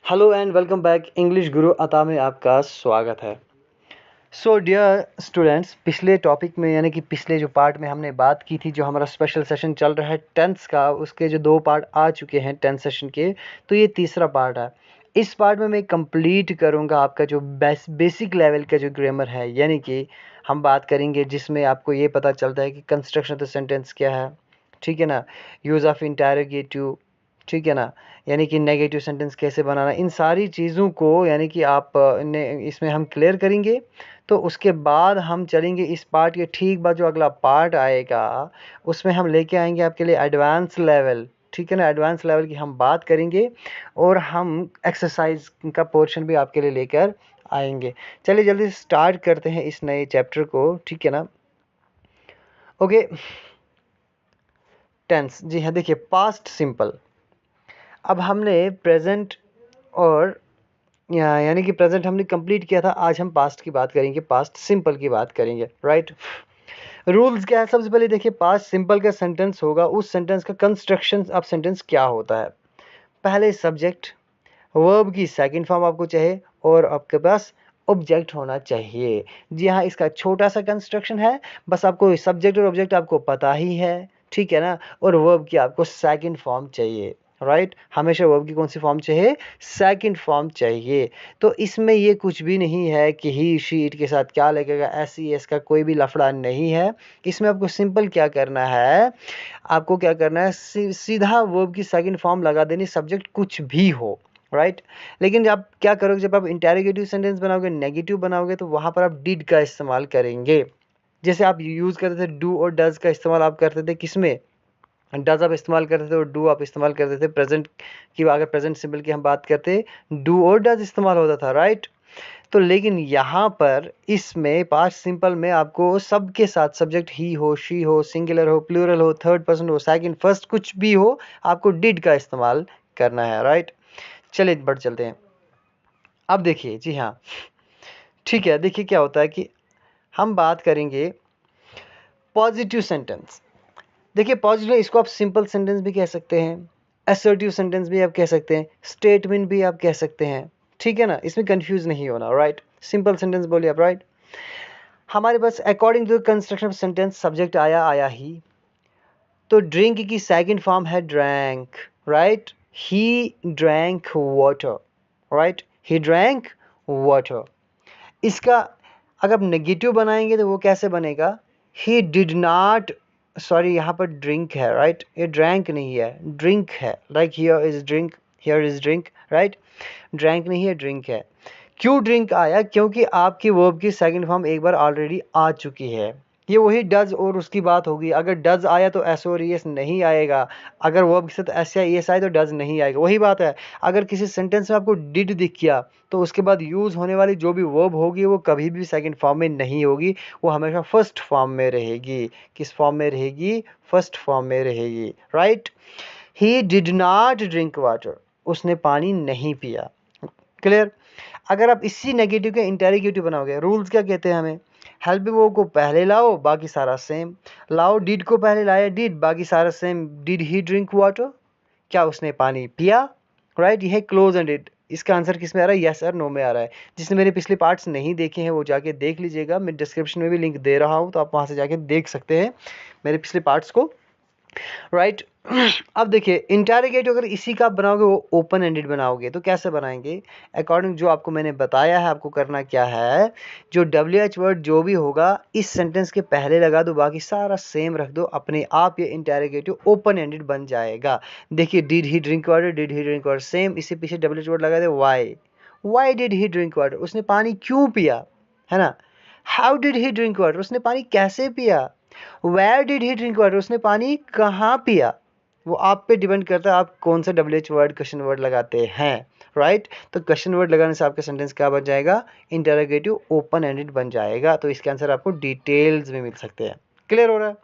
Hello and welcome back. English गुरु अता में आपका स्वागत है। सो डियर स्टूडेंट्स, पिछले टॉपिक में यानी कि पिछले जो पार्ट में हमने बात की थी, जो हमारा स्पेशल सेशन चल रहा है टेंस का, उसके जो 2 पार्ट आ चुके हैं टेंस सेशन के, तो ये तीसरा पार्ट है। इस पार्ट में मैं कंप्लीट करूँगा आपका जो बेसिक लेवल का जो ग्रामर है, यानी कि हम बात करेंगे जिसमें आपको ये पता चलता है कि कंस्ट्रक्शन ऑफ द सेंटेंस क्या है, ठीक है ना, यूज़ ऑफ इंटरोगेटिव, ठीक है ना, यानी कि नेगेटिव सेंटेंस कैसे बनाना, इन सारी चीज़ों को यानी कि आप ने इसमें हम क्लियर करेंगे। तो उसके बाद हम चलेंगे इस पार्ट के ठीक बाद जो अगला पार्ट आएगा उसमें हम लेके आएंगे आपके लिए एडवांस लेवल, ठीक है ना, एडवांस लेवल की हम बात करेंगे और हम एक्सरसाइज का पोर्शन भी आपके लिए लेकर आएंगे। चलिए जल्दी स्टार्ट करते हैं इस नए चैप्टर को, ठीक है ना। ओके, टेंस, जी हाँ, देखिए पास्ट सिंपल। अब हमने प्रेजेंट और यानी कि प्रेजेंट हमने कंप्लीट किया था, आज हम पास्ट की बात करेंगे, पास्ट सिंपल की बात करेंगे, राइट। रूल्स क्या है, सबसे पहले देखिए पास्ट सिंपल का सेंटेंस होगा, उस सेंटेंस का कंस्ट्रक्शन ऑफ सेंटेंस क्या होता है। पहले सब्जेक्ट, वर्ब की सेकंड फॉर्म आपको चाहिए और आपके पास ऑब्जेक्ट होना चाहिए। जी हाँ, इसका छोटा सा कंस्ट्रक्शन है, बस आपको सब्जेक्ट और ऑब्जेक्ट आपको पता ही है, ठीक है ना, और वर्ब की आपको सेकंड फॉर्म चाहिए, राइट। हमेशा वर्ब की कौन सी फॉर्म चाहिए, सेकंड फॉर्म चाहिए। तो इसमें ये कुछ भी नहीं है कि ही शी इट के साथ क्या लगेगा, एस ई एस का कोई भी लफड़ा नहीं है। इसमें आपको सिंपल क्या करना है, आपको क्या करना है, सीधा वर्ब की सेकंड फॉर्म लगा देनी, सब्जेक्ट कुछ भी हो, राइट। लेकिन आप क्या करोगे, जब आप इंटेरोगेटिव सेंटेंस बनाओगे, नेगेटिव बनाओगे, तो वहाँ पर आप डिड का इस्तेमाल करेंगे। जैसे आप यूज़ करते थे डू और डज का इस्तेमाल आप करते थे किसमें, डज आप इस्तेमाल करते थे और डू आप इस्तेमाल करते थे प्रेजेंट की, अगर प्रेजेंट सिंपल की हम बात करते डू और डज इस्तेमाल होता था, राइट। तो लेकिन यहाँ पर इसमें पास्ट सिंपल में आपको सबके साथ सब्जेक्ट ही हो, शी हो, सिंगुलर हो, प्लूरल हो, थर्ड पर्सन हो, सेकंड फर्स्ट कुछ भी हो, आपको डिड का इस्तेमाल करना है, राइट। चलिए बढ़ चलते हैं। अब देखिए, जी हाँ, ठीक है, देखिए क्या होता है कि हम बात करेंगे पॉजिटिव सेंटेंस। देखिए पॉजिटिव, इसको आप सिंपल सेंटेंस भी कह सकते हैं, असर्टिव सेंटेंस भी आप कह सकते हैं, स्टेटमेंट भी आप कह सकते हैं, ठीक है ना, इसमें कंफ्यूज नहीं होना, राइट। सिंपल सेंटेंस बोलिए आप, राइट। हमारे पास according to construction of sentence subject आया ही, तो ड्रिंक की सेकंड फॉर्म है drank, right. He drank water, right, he drank water. इसका अगर आप नेगेटिव बनाएंगे तो वो कैसे बनेगा, ही डिड नॉट, सॉरी यहाँ पर ड्रिंक है, राइट, ये ड्रैंक नहीं है, ड्रिंक है, like here is drink, here is drink, right. Drank नहीं है, ड्रिंक है। क्यों ड्रिंक आया, क्योंकि आपकी वर्ब की सेकंड फॉर्म एक बार ऑलरेडी आ चुकी है। ये वही डज और उसकी बात होगी, अगर डज आया तो एस और एस नहीं आएगा, अगर वर्ब के साथ एस या एस आए तो डज नहीं आएगा, वही बात है। अगर किसी सेंटेंस में आपको डिड दिख गया तो उसके बाद यूज़ होने वाली जो भी वर्ब होगी वो कभी भी सेकंड फॉर्म में नहीं होगी, वो हमेशा फर्स्ट फॉर्म में रहेगी। किस फॉर्म में रहेगी, फर्स्ट फॉर्म में रहेगी, right. He did not drink water, उसने पानी नहीं पिया, क्लियर। अगर आप इसी नेगेटिव के इंटेरोगेटिव बनाओगे, रूल्स क्या कहते हैं हमें, हेल्प वो को पहले लाओ, बाकी सारा सेम, लाओ डिड को पहले लाया डिड, बाकी सारा same, did he drink water, क्या उसने पानी पिया, राइट। ये है क्लोज एंडेड। इसका आंसर किस में आ रहा है, यस और नो में आ रहा है। जिसने मेरे पिछले पार्ट्स नहीं देखे हैं वो जाके देख लीजिएगा, मैं डिस्क्रिप्शन में भी लिंक दे रहा हूँ, तो आप वहाँ से जाके देख सकते हैं मेरे पिछले पार्ट्स को, राइट। अब देखिए इंटेरोगेटिव अगर इसी का आप बनाओगे, वो ओपन एंडेड बनाओगे, तो कैसे बनाएंगे, अकॉर्डिंग जो आपको मैंने बताया है, आपको करना क्या है, जो WH वर्ड जो भी होगा इस सेंटेंस के पहले लगा दो, बाकी सारा सेम रख दो, अपने आप ये इंटेरोगेटिव ओपन एंडेड बन जाएगा। देखिए did he drink water, did he drink water, same इसी पीछे WH वर्ड लगा दे, why did he drink water, उसने पानी क्यों पिया, है ना। How did he drink water, उसने पानी कैसे पिया। Where did he drink water, उसने पानी कहाँ पिया। वो आप पे डिपेंड करता है आप कौन सा WH वर्ड, क्वेश्चन वर्ड लगाते हैं, राइट। तो क्वेश्चन वर्ड लगाने से आपका सेंटेंस क्या बन जाएगा, इंटरोगेटिव ओपन एंडेड बन जाएगा। तो इसके आंसर आपको डिटेल्स में मिल सकते हैं। क्लियर हो रहा है,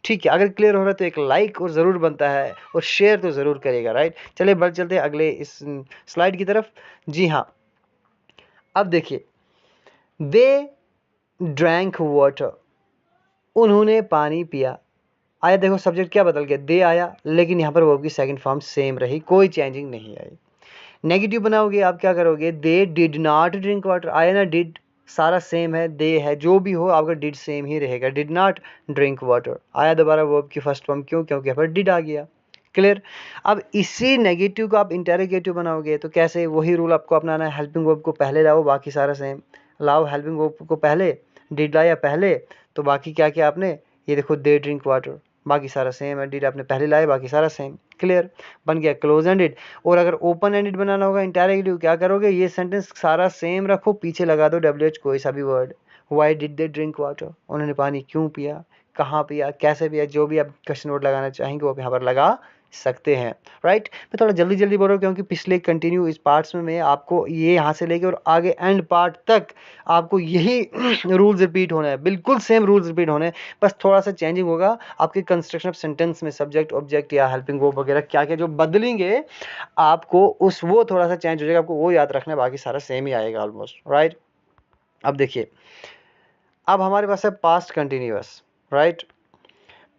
ठीक है। अगर क्लियर हो रहा है तो एक लाइक और ज़रूर बनता है और शेयर तो ज़रूर करेगा, राइट। चलिए बढ़ चलते हैं अगले इस स्लाइड की तरफ। जी हाँ, अब देखिए, दे ड्रैंक वाटर, उन्होंने पानी पिया, आया, देखो सब्जेक्ट क्या बदल गया, दे आया, लेकिन यहाँ पर वर्ब की सेकंड फॉर्म सेम रही, कोई चेंजिंग नहीं आई। नेगेटिव बनाओगे आप क्या करोगे, they did not drink water, आया ना, डिड सारा सेम है, दे है, जो भी हो आपका डिड सेम ही रहेगा, डिड नॉट ड्रिंक वाटर, आया दोबारा वर्ब की फर्स्ट फॉर्म, क्यों, क्योंकि यहाँ पर डिड आ गया। क्लियर। अब इसी नेगेटिव को आप इंटेरोगेटिव बनाओगे तो कैसे, वही रूल आपको अपनाना है, हेल्पिंग वर्ब को पहले लाओ, बाकी सारा सेम, लाओ हेल्पिंग वर्ब को पहले, डिड लाया पहले, तो बाकी क्या किया आपने, ये देखो दे ड्रिंक वाटर, बाकी सारा सेम है, डिड आपने पहले लाया, बाकी सारा सेम। क्लियर, बन गया क्लोज एंडेड। और अगर ओपन एंडेड बनाना होगा इंटेरोगेटिव, क्या करोगे, ये सेंटेंस सारा सेम रखो, पीछे लगा दो WH कोई सा भी word, why did they drink water, उन्होंने पानी क्यों पिया, कहाँ पिया, कैसे पिया, जो भी आप क्वेश्चन वर्ड लगाना चाहेंगे वो यहाँ पर लगा सकते हैं। राइट, मैं थोड़ा जल्दी जल्दी बोल रहा हूँ क्योंकि पिछले कंटिन्यू इस पार्ट्स में मैं आपको ये यहाँ से लेके और आगे एंड पार्ट तक आपको यही रूल्स रिपीट होना है, बिल्कुल सेम रूल्स रिपीट होने हैं, बस थोड़ा सा चेंजिंग होगा आपके कंस्ट्रक्शन ऑफ सेंटेंस में, सब्जेक्ट ऑब्जेक्ट या हेल्पिंग वर्ब वगैरह क्या क्या जो बदलेंगे आपको, उस वो थोड़ा सा चेंज हो जाएगा, आपको वो याद रखना है, बाकी सारा सेम ही आएगा ऑलमोस्ट। राइट, अब देखिए, अब हमारे पास है past continuous. Right,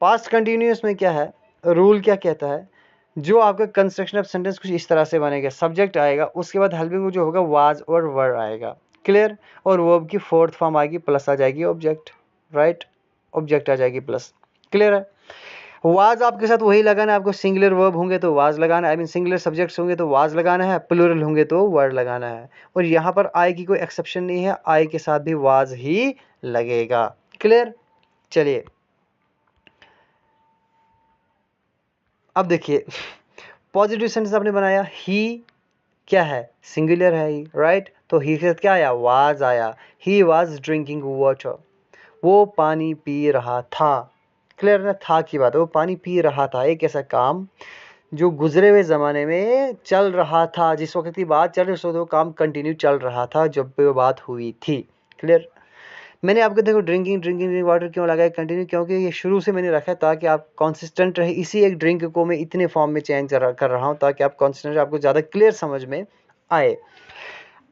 past continuous में क्या है, रूल क्या कहता है, जो आपका कंस्ट्रक्शन ऑफ सेंटेंस कुछ इस तरह से बनेगा, सब्जेक्ट आएगा, उसके बाद हेल्पिंग जो होगा वाज और वर आएगा। क्लियर, और वर्ब की फोर्थ फॉर्म आएगी, प्लस आ जाएगी ऑब्जेक्ट। राइट, ऑब्जेक्ट आ जाएगी प्लस। क्लियर है, वाज आपके साथ वही लगाना है आपको, सिंगुलर वर्ब होंगे तो वाज लगाना है, आई मीन सिंगुलर सब्जेक्ट्स होंगे तो वाज लगाना है, प्लूरल होंगे तो वर लगाना है, और यहाँ पर आई की कोई एक्सेप्शन नहीं है, आई के साथ भी वाज ही लगेगा। क्लियर, चलिए अब देखिए, पॉजिटिव सेंटेंस आपने बनाया, ही क्या है, सिंगुलर है ही। राइट, तो ही के साथ क्या आया, वाज आया, ही वाज ड्रिंकिंग वाटर, वो पानी पी रहा था। क्लियर ना, था की बात है, वो पानी पी रहा था, एक ऐसा काम जो गुजरे हुए ज़माने में चल रहा था, जिस वक्त की बात चल रही उस वक्त वो काम कंटिन्यू चल रहा था जब पे वो बात हुई थी। क्लियर, मैंने आपको देखो ड्रिंकिंग वाटर क्यों लगाया कंटिन्यू, क्योंकि ये शुरू से मैंने रखा है ताकि आप कंसिस्टेंट रहे, इसी एक ड्रिंक को मैं इतने फॉर्म में चेंज कर रहा हूँ ताकि आप कंसिस्टेंट, आपको ज़्यादा क्लियर समझ में आए।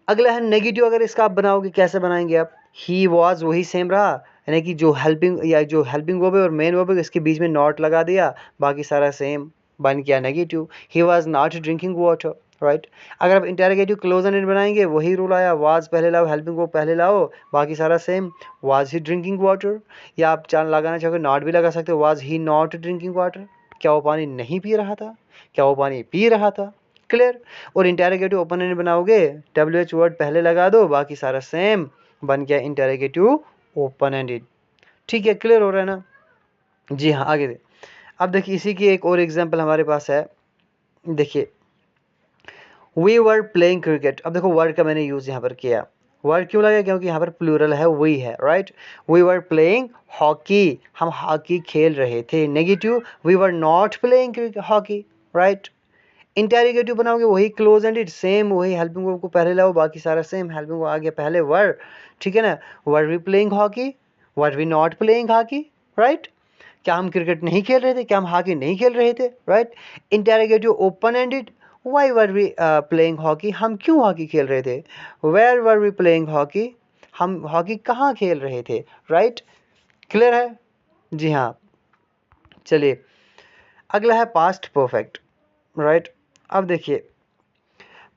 अगला है नेगेटिव, अगर इसका आप बनाओगे कैसे बनाएंगे आप, ही वॉज वही सेम रहा, यानी कि जो हेल्पिंग वर्ब है और मेन वर्ब है इसके बीच में नॉट लगा दिया, बाकी सारा सेम, बन गया negative, he was not drinking water. Right, अगर आप इंटेरोगेटिव क्लोज एंडेड बनाएंगे वही रूल आया, वाज पहले लाओ, हेल्पिंग वर्ब पहले लाओ, बाकी सारा same, was he drinking water, या आप चांद लगाना चाहोगे नॉट भी लगा सकते हो, was he not drinking water, क्या वो पानी नहीं पी रहा था, क्या वो पानी पी रहा था। क्लियर, और इंटेरोगेटिव ओपन एंडेड बनाओगे, WH वर्ड पहले लगा दो, बाकी सारा सेम, बन गया इंटेरोगेटिव ओपन एंडेड। ठीक है, क्लियर हो रहा है ना, जी हाँ, आगे दे। अब देखिए इसी की एक और एग्जांपल हमारे पास है, देखिए, वी वर प्लेइंग क्रिकेट, अब देखो वर्ड का मैंने यूज यहाँ पर किया, वर्ड क्यों लगा, क्योंकि यहाँ पर प्लूरल है, वही है। Right, we were playing hockey, हम हॉकी खेल रहे थे। Negative, we were not playing hockey. Right, interrogative बनाओगे वही क्लोज एंडेड सेम, वही हेल्पिंग वर्ब को पहले लाओ, बाकी सारा सेम, हेल्पिंग वर्ब आ गया पहले वर, ठीक है ना, were we playing hockey, were we not playing hockey. Right, क्या हम क्रिकेट नहीं खेल रहे थे, क्या हम हॉकी नहीं खेल रहे थे। Right, interrogative open ended, why were we playing hockey, हम क्यों हॉकी खेल रहे थे, where were we playing hockey, हम हॉकी कहाँ खेल रहे थे। राइट, क्लियर है, जी हाँ। चलिए अगला है पास्ट परफेक्ट। राइट, अब देखिए,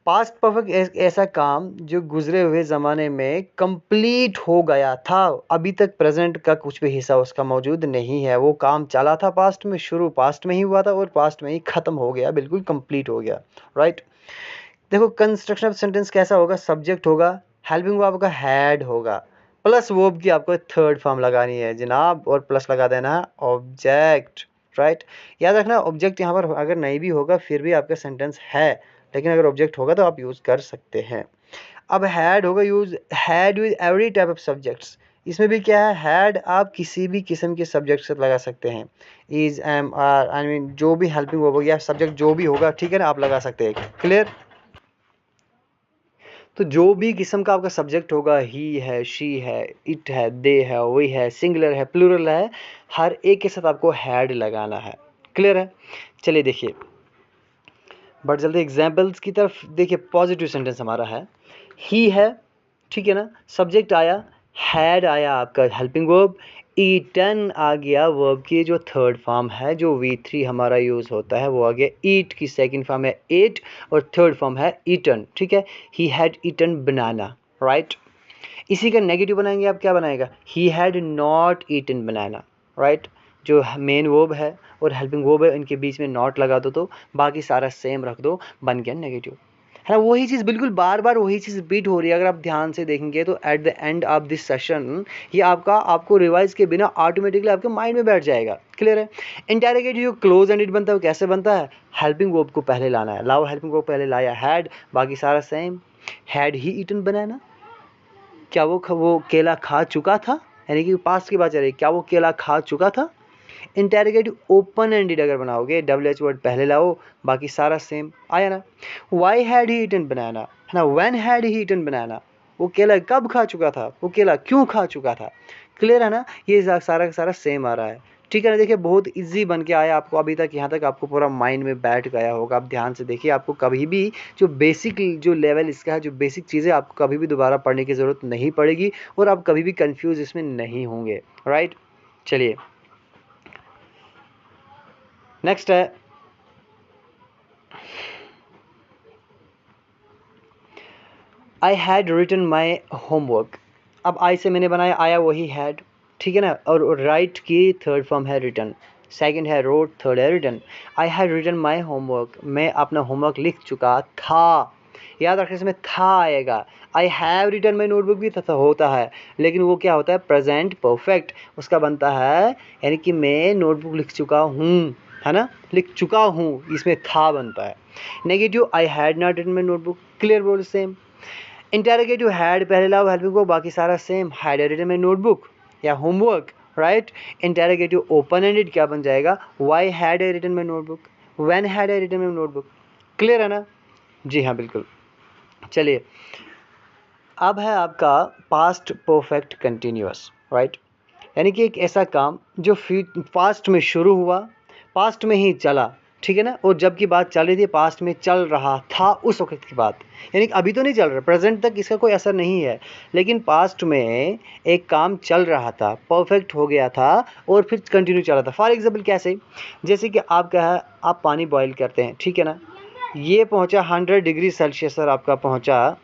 पास्ट परफेक्ट ऐसा काम जो गुजरे हुए ज़माने में कंप्लीट हो गया था, अभी तक प्रेजेंट का कुछ भी हिस्सा उसका मौजूद नहीं है, वो काम चला था पास्ट में, शुरू पास्ट में ही हुआ था और पास्ट में ही ख़त्म हो गया, बिल्कुल कंप्लीट हो गया। राइट, देखो कंस्ट्रक्शन ऑफ सेंटेंस कैसा होगा, सब्जेक्ट होगा, हेल्पिंग वर्ब आपका हैड होगा, प्लस वर्ब की आपको थर्ड फॉर्म लगानी है जनाब, और प्लस लगा देना है ऑब्जेक्ट। राइट, याद रखना ऑब्जेक्ट यहाँ पर अगर नहीं भी होगा फिर भी आपका सेंटेंस है, लेकिन अगर ऑब्जेक्ट होगा तो आप यूज़ कर सकते हैं। अब हैड होगा use, had with every type of subjects, इसमें भी क्या है, हैड आप किसी भी किस्म के सब्जेक्ट से लगा सकते हैं, is, am, are, I mean जो भी हेल्पिंग वर्ब या सब्जेक्ट जो भी होगा, ठीक है ना, आप लगा सकते हैं। क्लियर, तो जो भी किस्म का आपका सब्जेक्ट होगा, ही है, शी है, इट है, दे है, वही है, सिंगुलर है, प्लूरल है, हर एक के साथ आपको हैड लगाना है। क्लियर है, चलिए देखिए, बढ़ जल्दी एग्जाम्पल्स की तरफ। देखिए पॉजिटिव सेंटेंस हमारा है, ही है, ठीक है ना, सब्जेक्ट आया, हैड आया आपका हेल्पिंग वर्ब, ईटन आ गया वर्ब की जो थर्ड फॉर्म है, जो V3 हमारा यूज़ होता है वो आ गया। ईट की सेकंड फॉर्म है एट और थर्ड फॉर्म है ईटन, ठीक है। ही हैड ईटन बनाना, राइट। इसी का नेगेटिव बनाएंगे आप, क्या बनाएगा, ही हैड नॉट ईटन बनाना, राइट। जो मेन वर्ब है और हेल्पिंग वर्ब है, इनके बीच में नॉट लगा दो तो बाकी सारा सेम रख दो, बन गया नेगेटिव, है ना। वही चीज़ बिल्कुल बार बार वही चीज़ रिपीट हो रही है। अगर आप ध्यान से देखेंगे तो at the end of this session ये आपको रिवाइज के बिना ऑटोमेटिकली आपके माइंड में बैठ जाएगा। क्लियर है। इंटेरोगेटिव जो क्लोज एंडेड बनता है वो कैसे बनता है, हेल्पिंग वर्ब को पहले लाना है। लाओ हेल्पिंग वर्ब पहले लाया, हैड, बाकी सारा सेम। हैड ही ईटन बनाना, क्या वो केला खा चुका था, यानी कि पास्ट की बात चल रही है, क्या वो केला खा चुका था। इंटेरोगेटिव ओपन एंडेड अगर बनाओगे, WH वर्ड पहले लाओ, बाकी सारा सेम आया ना। वाई हैड ही ईटन बनाना, है ना। व्हेन हैड ही ईटन बनाना, वो केला कब खा चुका था, वो केला क्यों खा चुका था। क्लियर है ना, ये सारा का सारा सेम आ रहा है, ठीक है ना। देखिए बहुत इजी बन के आया आपको अभी तक, यहाँ तक आपको पूरा माइंड में बैठ गया होगा। आप ध्यान से देखिए, आपको कभी भी जो बेसिक जो लेवल इसका है, जो बेसिक चीज़ें, आपको कभी भी दोबारा पढ़ने की ज़रूरत नहीं पड़ेगी और आप कभी भी कंफ्यूज इसमें नहीं होंगे, राइट। चलिए नेक्स्ट है I had written my homework. अब आई से मैंने बनाया, आया वही हैड, ठीक है ना। और राइट की थर्ड फॉर्म है रिटन, सेकंड है रोट, थर्ड है written. I had written my homework, मैं अपना होमवर्क लिख चुका था। याद रखने से में था आएगा। I have written my notebook भी था होता है, लेकिन वो क्या होता है, प्रेजेंट परफेक्ट, उसका बनता है यानी कि मैं नोटबुक लिख चुका हूँ, है ना, लिख चुका हूँ, इसमें था बनता है। Negative I had not written my notebook, clear बोल सेम। इंटेरोगेटिव हैड पहले लाओ हेल्पिंग को, बाकी सारा same, had written my notebook या homework, right. Interrogative open ended क्या बन जाएगा, why had I written my notebook, when had I written my notebook. Clear है ना, जी हाँ बिल्कुल। चलिए अब है आपका पास्ट परफेक्ट कंटिन्यूअस, राइट। यानी कि एक ऐसा काम जो पास्ट में शुरू हुआ, पास्ट में ही चला, ठीक है ना। और जब की बात चल रही थी, पास्ट में चल रहा था उस वक्त की बात, यानी कि अभी तो नहीं चल रहा, प्रेजेंट तक इसका कोई असर नहीं है, लेकिन पास्ट में एक काम चल रहा था, परफेक्ट हो गया था और फिर कंटिन्यू चल रहा था। फॉर एग्जाम्पल कैसे, जैसे कि आप क्या है, आप पानी बॉईल करते हैं, ठीक है ना। ये पहुंचा 100 डिग्री सेल्सियस पर आपका पहुंचा,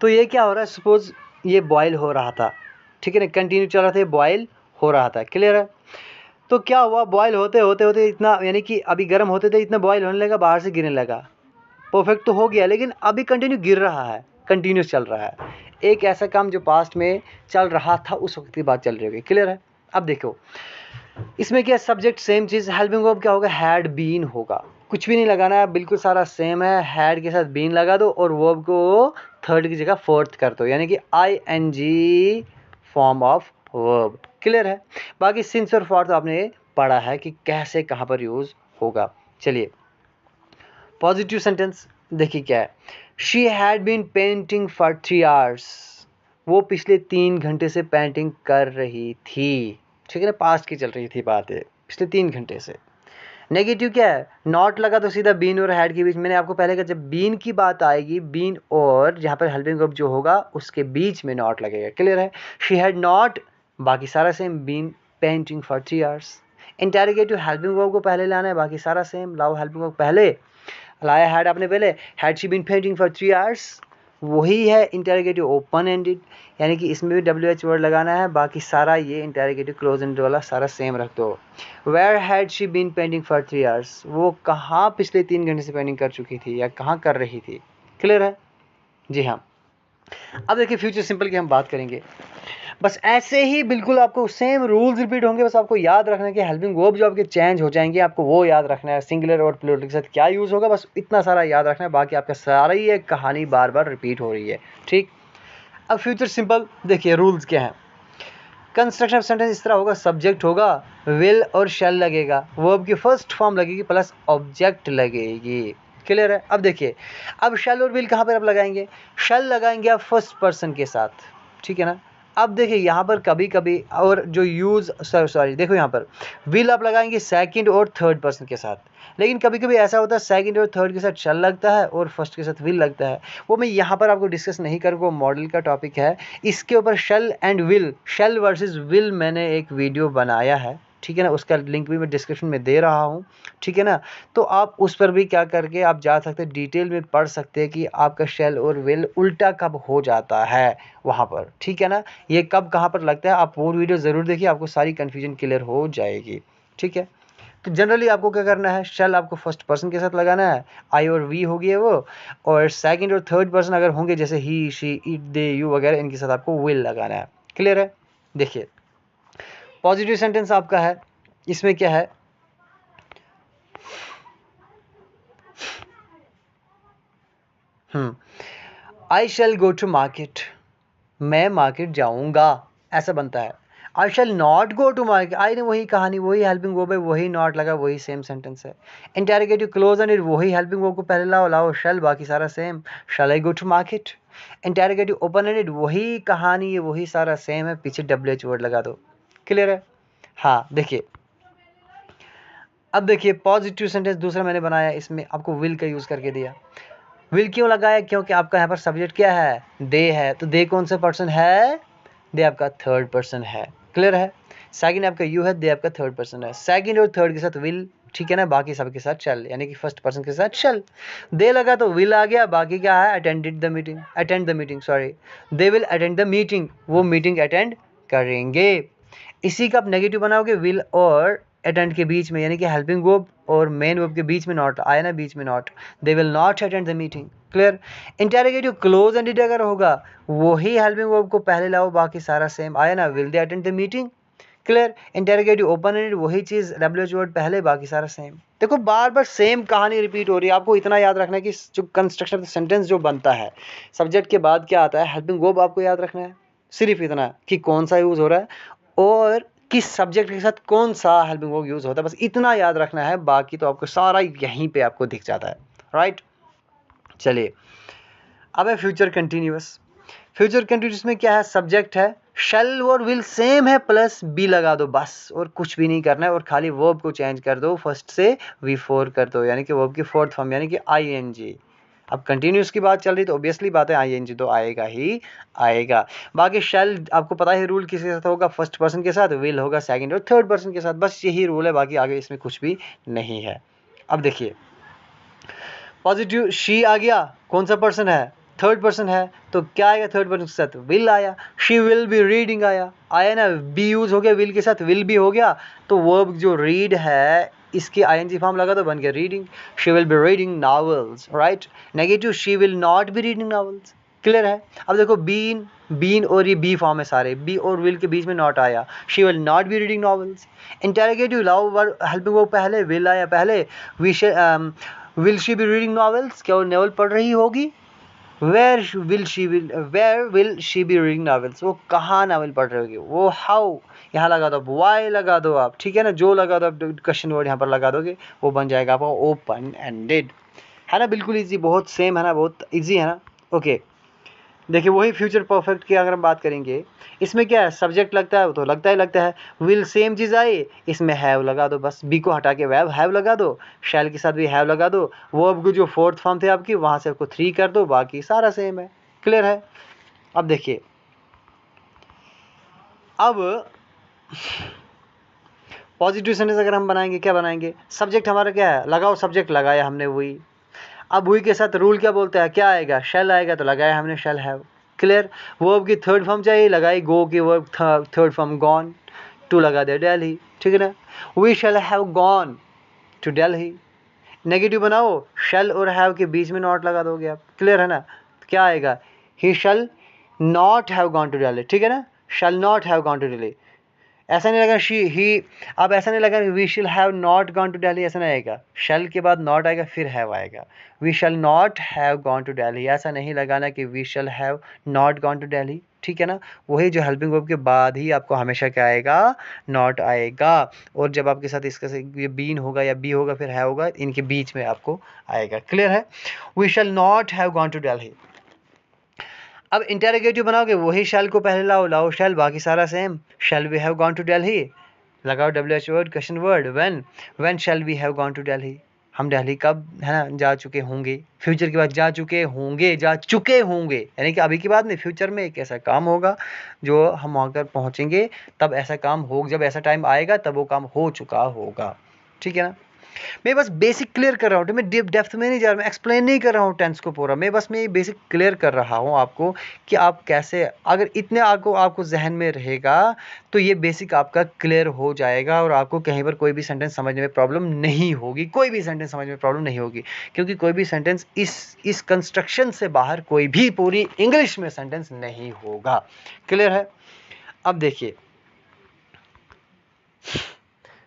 तो ये क्या हो रहा है, सपोज ये बॉयल हो रहा था, ठीक है ना, कंटिन्यू चल रहा था, ये बॉयल हो रहा था। क्लियर है। तो क्या हुआ, बॉयल होते होते होते इतना, यानी कि अभी गर्म होते थे इतना बॉयल होने लगा, बाहर से गिरने लगा। परफेक्ट तो हो गया, लेकिन अभी कंटिन्यू गिर रहा है, कंटिन्यूस चल रहा है। एक ऐसा काम जो पास्ट में चल रहा था उस वक्त की बात चल रही होगी। क्लियर है। अब देखो इसमें क्या, सब्जेक्ट सेम चीज़, हेल्पिंग वर्ब क्या होगा, हैड बीन होगा, कुछ भी नहीं लगाना है, बिल्कुल सारा सेम है। हैड के साथ बीन लगा दो और वर्ब को थर्ड की जगह फोर्थ कर दो, यानी कि ING form of verb. Clear है। बाकी सिंस और फॉर तो आपने पढ़ा है कि कैसे कहाँ पर यूज़ होगा। चलिए पॉजिटिव सेंटेंस देखिए क्या है, she had been painting for 3 hours, वो पिछले 3 घंटे से पेंटिंग कर रही थी, ठीक है ना, पास्ट की चल रही थी बात है, पिछले 3 घंटे से। नेगेटिव क्या है, नॉट लगा तो सीधा बीन और हैड के बीच, मैंने आपको पहले कहा जब बीन की बात आएगी, बीन और जहाँ पर हेल्पिंग वर्ब जो होगा उसके बीच में नॉट लगेगा। क्लियर है। शी हैड नॉट, बाकी सारा same, been painting for 3 hours. Interrogative helping verb को पहले लाना है, बाकी सारा सेम, लाओ हेल्पिंग वर्ब पहले लाया, हैड आपने पहले, had she been painting for 3 hours, वही है इंटेरोगेटिव ओपन एंडेड, यानी कि इसमें भी WH वर्ड लगाना है, बाकी सारा ये इंटेरोगेटिव क्लोज एंडेड वाला सारा सेम रख दो। Where had she been painting for 3 hours, वो कहाँ पिछले 3 घंटे से पेंटिंग कर चुकी थी या कहाँ कर रही थी। क्लियर है। जी हाँ। अब देखिए फ्यूचर सिंपल की हम बात करेंगे, बस ऐसे ही बिल्कुल आपको सेम रूल्स रिपीट होंगे, बस आपको याद रखना है कि हेल्पिंग वर्ब जो आपके चेंज हो जाएंगे, आपको वो याद रखना है, सिंगुलर और प्लूरल के साथ क्या यूज़ होगा, बस इतना सारा याद रखना है, बाकी आपका सारा ही एक कहानी बार बार रिपीट हो रही है। ठीक। अब फ्यूचर सिंपल देखिए रूल्स क्या हैं। कंस्ट्रक्शन ऑफ सेंटेंस इस तरह होगा, सब्जेक्ट होगा, विल और शैल लगेगा, वर्ब की फर्स्ट फॉर्म लगेगी प्लस ऑब्जेक्ट लगेगी। क्लियर है। अब देखिए, अब शैल और विल कहाँ पर आप लगाएंगे, शैल लगाएंगे आप फर्स्ट पर्सन के साथ, ठीक है ना, अब देखिए यहाँ पर कभी कभी और जो यूज़ सॉरी देखो यहाँ पर विल आप लगाएंगे सेकंड और थर्ड पर्सन के साथ, लेकिन कभी कभी ऐसा होता है सेकंड और थर्ड के साथ शल लगता है और फर्स्ट के साथ विल लगता है। वो मैं यहाँ पर आपको डिस्कस नहीं करूँगा, मॉडल का टॉपिक है। इसके ऊपर shall and will, shall versus will मैंने एक वीडियो बनाया है, ठीक है ना, उसका लिंक भी मैं डिस्क्रिप्शन में दे रहा हूँ, ठीक है ना। तो आप उस पर भी क्या करके आप जा सकते हैं, डिटेल में पढ़ सकते हैं कि आपका शेल और विल उल्टा कब हो जाता है वहाँ पर, ठीक है ना, ये कब कहाँ पर लगता है। आप वो वीडियो ज़रूर देखिए, आपको सारी कन्फ्यूजन क्लियर हो जाएगी, ठीक है। तो जनरली आपको क्या करना है, शेल आपको फर्स्ट पर्सन के साथ लगाना है, आई और वी हो गया वो, और सेकंड और थर्ड पर्सन अगर होंगे जैसे ही, शी, इट, दे, यू वगैरह, इनके साथ आपको विल लगाना है। क्लियर है। देखिए पॉजिटिव सेंटेंस आपका है, इसमें क्या है, I shall go to market, मैं मार्केट जाऊंगा, ऐसा बनता है। I shall not go to market, I ने वही कहानी, वही हेल्पिंग वर्ब है, वही नॉट लगा, वही सेम सेंटेंस है। इंटेरोगेटिव क्लोज एंडेड, वही हेल्पिंग वर्ब को पहले लाओ, लाओ शैल, बाकी सारा same, shall I go to market. Interrogative open ended, वही कहानी है, वही सारा सेम है, पीछे WH वर्ड लगा दो। क्लियर है। हाँ देखिए, अब देखिए पॉजिटिव सेंटेंस दूसरा मैंने बनाया, इसमें आपको विल का यूज़ करके दिया। विल क्यों लगाया, क्योंकि आपका यहाँ पर सब्जेक्ट क्या है, दे है, तो दे कौन सा पर्सन है, दे आपका थर्ड पर्सन है। क्लियर है। सेकंड आपका यू है, दे आपका थर्ड पर्सन है। सेकंड और थर्ड के साथ विल, ठीक है ना, बाकी सबके साथ चल, यानी कि फर्स्ट पर्सन के साथ चल। दे लगा तो विल आ गया, बाकी क्या है, attend the meeting sorry, they will attend the meeting, वो मीटिंग अटेंड करेंगे। इसी का आप नेगेटिव बनाओगे, विल और अटेंड के बीच में, यानी कि हेल्पिंग वर्ब और मेन वर्ब के बीच में नॉट आया ना, बीच में not, they will not attend the meeting. Clear. Interrogative close ended अगर होगा, वही हेल्पिंग वर्ब को पहले लाओ, बाकी सारा सेम आया ना, will they attend the meeting. Clear. Interrogative open ended, वही चीज WH वर्ड पहले, बाकी सारा सेम। देखो बार बार सेम कहानी रिपीट हो रही है, आपको इतना याद रखना है कि जो कंस्ट्रक्शन सेंटेंस जो बनता है, सब्जेक्ट के बाद क्या आता है, हेल्पिंग वर्ब आपको याद रखना है, सिर्फ इतना कि कौन सा यूज हो रहा है और किस सब्जेक्ट के साथ कौन सा हेल्पिंग वर्ब यूज होता है, बस इतना याद रखना है, बाकी तो आपको सारा यहीं पे आपको दिख जाता है। राइट। चलिए अब है फ्यूचर कंटिन्यूअस। फ्यूचर कंटिन्यूअस में क्या है, सब्जेक्ट है, शैल और विल सेम है, प्लस बी लगा दो बस, और कुछ भी नहीं करना है, और खाली वर्ब को चेंज कर दो, फर्स्ट से V4 कर दो, यानी कि वर्ब की फोर्थ फॉर्म, यानी कि ING। अब कंटिन्यूस की बात चल रही तो ऑब्वियसली बात है ING तो आएगा ही आएगा। बाकी शैल आपको पता है रूल किसके साथ होगा, फर्स्ट पर्सन के साथ, विल होगा सेकंड और थर्ड पर्सन के साथ, बस यही रूल है, बाकी आगे इसमें कुछ भी नहीं है। अब देखिए पॉजिटिव शी आ गया, कौन सा पर्सन है, थर्ड पर्सन है, तो क्या आएगा थर्ड पर्सन के साथ, विल आया। शी विल बी रीडिंग आया ना, बी यूज हो गया, विल के साथ विल भी हो गया, तो वर्ब जो रीड है इसकी ING फॉर्म लगा तो बन गया reading. She will be reading novels. Right. Negative she will not be reading novels. Clear है। अब देखो बीन और ये बी फॉर्म है सारे, बी और विल के बीच में नॉट आया, she will not be reading novels. Interrogative लाओ वर्ब हेल्पिंग वर्ब पहले, विल आया पहले, will she be reading novels, क्या वो नॉवल पढ़ रही होगी। Where will she be reading novels, वो कहाँ नावल पढ़ रही होगी, वो हाउ यहाँ लगा दो, वाई लगा दो आप, ठीक है ना, जो लगा दो आप क्वेश्चन वर्ड यहाँ पर लगा दोगे, वो बन जाएगा आपका ओपन एंडेड। है ना, बिल्कुल इजी, बहुत सेम है ना, बहुत इजी है ना। ओके देखिए वही फ्यूचर परफेक्ट की अगर हम बात करेंगे, इसमें क्या है, सब्जेक्ट लगता है, वो तो लगता है, विल सेम चीज़ आई, इसमें हैव लगा दो बस, बी को हटा के हैव लगा दो, शैल के साथ भी हैव लगा दो, वो अब जो फोर्थ फॉर्म थे आपकी वहाँ से आपको 3 कर दो, बाकी सारा सेम है। क्लियर है। अब देखिए अब पॉजिटिव सेंटेंस अगर हम बनाएंगे, क्या बनाएंगे, सब्जेक्ट हमारा क्या है, लगाओ, सब्जेक्ट लगाया हमने वही, अब वही के साथ रूल क्या बोलता है, क्या आएगा, शैल आएगा, तो लगाया हमने शैल हैव। क्लियर। वर्ब की थर्ड फॉर्म चाहिए, लगाई गो की verb third form gone, to लगा दे दिल्ली, ठीक है ना, we shall have gone to Delhi. Negative बनाओ, शैल और हैव के बीच में नॉट लगा दोगे आप। क्लियर है ना, तो क्या आएगा, he shall not have gone to Delhi, ठीक है ना, shall not have gone to Delhi. ऐसा नहीं लगा शी ही, अब ऐसा नहीं लगा we shall have not gone to Delhi, ऐसा नहीं आएगा, शैल के बाद नॉट आएगा फिर हैव आएगा, we shall not have gone to Delhi, ऐसा नहीं लगाना कि we shall have not gone to Delhi, ठीक है ना, वही जो हेल्पिंग वर्ब के बाद ही आपको हमेशा क्या आएगा, नॉट आएगा, और जब आपके साथ इसका ये बीन होगा या बी होगा फिर है होगा, इनके बीच में आपको आएगा। क्लियर है। We shall not have gone to Delhi. अब इंटेरोगेटिव बनाओगे वही शैल को पहले लाओ शैल, बाकी सारा same. Shall we have gone to Delhi, लगाओ WH word, question word, when shall we have gone to Delhi, हम दिल्ली कब है ना जा चुके होंगे। फ्यूचर की बात, जा चुके होंगे यानी कि अभी की बात नहीं, फ्यूचर में एक ऐसा काम होगा जो हम वहाँ पर पहुँचेंगे तब ऐसा काम हो, जब ऐसा टाइम आएगा तब वो काम हो चुका होगा। ठीक है ना। मैं बस बेसिक क्लियर कर रहा हूँ, मैं डेप्थ में नहीं जा रहा, मैं एक्सप्लेन नहीं कर रहा हूँ टेंस को पूरा, मैं ये बेसिक क्लियर कर रहा हूँ आपको कि आप कैसे, अगर इतने आपको जहन में रहेगा तो ये बेसिक आपका क्लियर हो जाएगा और आपको कहीं पर कोई भी सेंटेंस समझने में प्रॉब्लम नहीं होगी, क्योंकि कोई भी सेंटेंस इस कंस्ट्रक्शन से बाहर कोई भी पूरी इंग्लिश में सेंटेंस नहीं होगा। क्लियर है। अब देखिए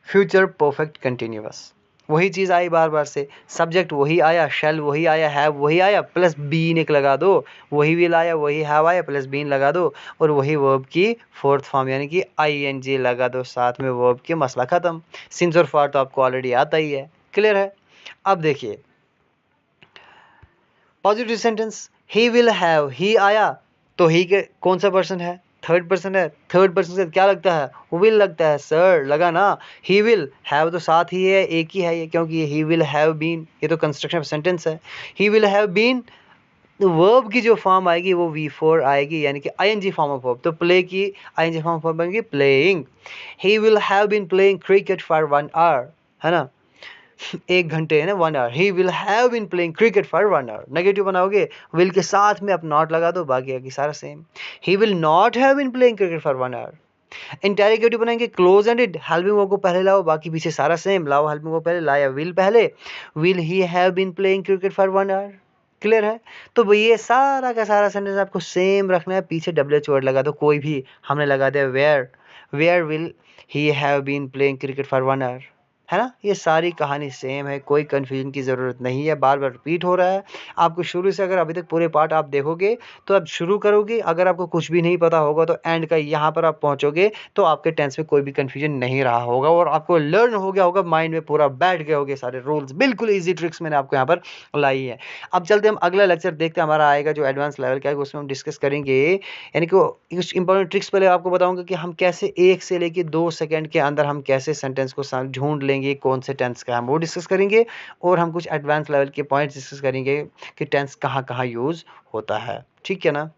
फ्यूचर परफेक्ट कंटिन्यूअस, वही चीज़ आई बार बार से, सब्जेक्ट वही आया, शेल वही आया, हैव वही आया, प्लस बीन एक लगा दो, वही विल आया, वही हैव आया, प्लस बीन लगा दो, और वही वर्ब की फोर्थ फॉर्म यानी कि ING लगा दो साथ में वर्ब के, मसला खत्म। सिंस और फॉर तो आपको ऑलरेडी आता ही है। क्लियर है। अब देखिए positive sentence, he will have, he आया तो ही के कौन सा पर्सन है, थर्ड पर्सन है, थर्ड पर्सन से क्या लगता है, विल लगता है, सर लगा ना। ही विल हैव तो साथ ही है, एक ही है ये, क्योंकि ही विल हैव बीन ये तो कंस्ट्रक्शन सेंटेंस है। He will have been, verb की जो फॉर्म आएगी वो V4 आएगी यानी कि ING फॉर्म ऑफ वर्ब, तो प्ले की ING फॉर्म ऑफ वर्ब बनेगी playing. He will have been playing cricket for 1 hour, है ना, 1 घंटे है ना, 1 hour. He will have been playing cricket for 1 hour, negative बनाओगे विल के साथ में आप नॉट लगा दो, बाकी सारा same. He will not have been playing cricket for 1 hour. Interrogative बनाएंगे क्लोज एंडेड, हेल्पिंग वर्ब को पहले लाओ, बाकी पीछे सारा सेम, लाओ हेल्पिंग वर्ब पहले, लाया विल पहले, will he have been playing cricket for 1 hour. Clear है। तो ये सारा का सारा सेंटेंस आपको सेम रखना है, पीछे WH वर्ड लगा दो कोई भी, हमने लगा दिया where will he have been playing cricket for 1 hour, है ना। ये सारी कहानी सेम है, कोई कंफ्यूजन की ज़रूरत नहीं है, बार बार रिपीट हो रहा है आपको शुरू से। अगर अभी तक पूरे पार्ट आप देखोगे तो आप शुरू करोगे, अगर आपको कुछ भी नहीं पता होगा तो एंड का यहाँ पर आप पहुँचोगे तो आपके टेंस में कोई भी कंफ्यूजन नहीं रहा होगा और आपको लर्न हो गया होगा, माइंड में पूरा बैठ गए होंगे सारे रूल्स। बिल्कुल ईजी ट्रिक्स मैंने आपको यहाँ पर लाई है। अब चलते हम अगला लेक्चर देखते हैं, हमारा आएगा जो एडवांस लेवल का है, उसमें हम डिस्कस करेंगे, यानी कि कुछ इंपॉर्टेंट ट्रिक्स पहले आपको बताऊंगा कि हम कैसे 1 से लेके 2 सेकंड के अंदर हम कैसे सेंटेंस को ढूंढ लेंगे कौन से टेंस का, हम वो डिस्कस करेंगे। और हम कुछ एडवांस लेवल के पॉइंट्स डिस्कस करेंगे कि टेंस कहाँ कहाँ यूज़ होता है। ठीक है ना।